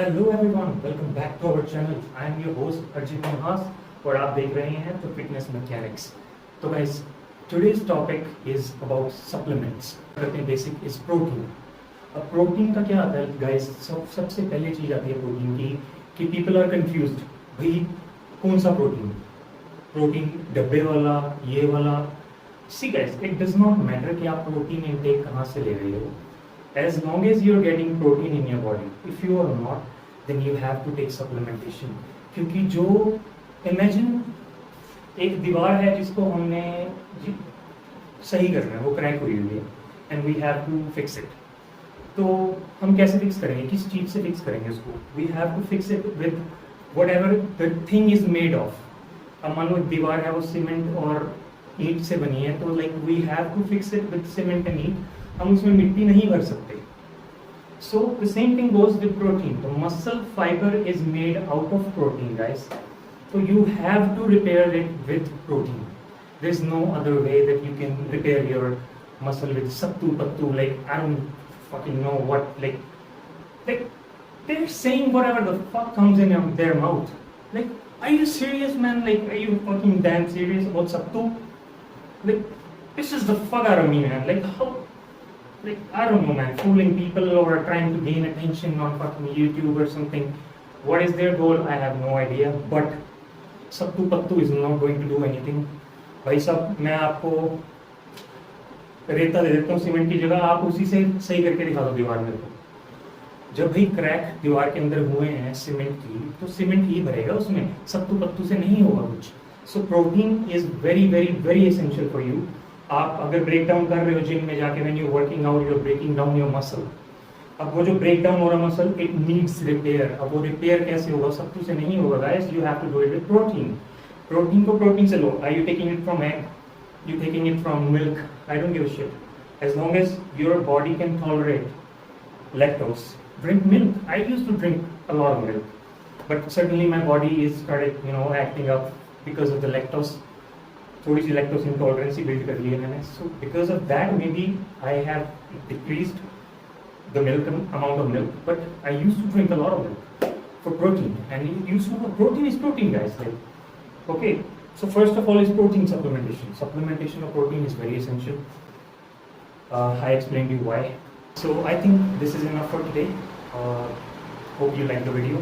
Hello everyone, welcome back to our channel. I am your host Arjun Mahas और आप देख रहे हैं द फिटनेस मैकेनिक्स। तो guys, today's topic is about supplements. करते हैं बेसिक इज प्रोटीन। अब प्रोटीन का क्या आता है गाइस? सबसे पहले चीज आती है प्रोटीन की कि पीपल आर कंफ्यूज्ड। भाई कौन सा प्रोटीन? प्रोटीन डब्बे वाला, ये वाला? See guys, it does not matter कि आप प्रोटीन इनटेक कहाँ से ले रहे हो, as long as you are getting protein in your body. If you are not, then you have to take supplementation. क्योंकि जो imagine एक दीवार है जिसको हमने सही करना है, वो क्रैक हुई हुई है and we have to fix it. तो हम कैसे फिक्स करेंगे? किस चीज से फिक्स करेंगे उसको? We have to fix it with whatever the thing is made of. अब मान लो एक दीवार है, वो सीमेंट और ईंट से बनी है, तो like we have to fix it with cement and ईंट. हम उसमें मिट्टी नहीं भर सकते. So the same thing goes with protein. The muscle fiber is made out of protein, guys. So you have to repair it with protein. There's no other way that you can repair your muscle with sattu pattu. Like I don't fucking know what. Like they're saying whatever the fuck comes in their mouth. Like, are you serious, man? Like, are you fucking damn serious about sattu? Like, this is the fuck out of me, man. Like how? Like, I don't know, man, fooling people or trying to gain attention on fucking YouTube or something. What is their goal? I have no idea. But Sattu Pattu is not going to do anything. भाई साहब, मैं आपको रेता दे देता हूँ cement की जगह, आप उसी से सही करके दिखा दो दीवार में। तो जब भी क्रैक दीवार के अंदर हुए हैं सीमेंट की, तो सीमेंट ही भरेगा उसमें, सत्तू पत्तू से नहीं होगा कुछ. So protein is very very very essential for you. आप अगर ब्रेक डाउन कर रहे हो जिम में जाके, when you working out, you are breaking down your muscle. अब वो जो ब्रेक डाउन हो रहा मसल, इट नीड्स रिपेयर. अब वो रिपेयर कैसे होगा? सत्तू से नहीं होगा guys. You have to do it with protein. Protein को प्रोटीन से लो. Are you taking it from egg? You taking it from milk? I don't give a shit. As long as your body can tolerate lactose, drink milk. I used to drink a lot of milk, but certainly my body is started, acting up because of the lactose. थोड़ी सी lactose intolerance build कर ली है मैंने. So because of that, maybe I have decreased the milk amount of milk, but I used to drink a lot of milk for protein. And protein is protein, guys. Like, okay. So first of all is protein supplementation. Supplementation of protein is very essential. I explained you why. So I think this is enough for today. Hope you liked the video.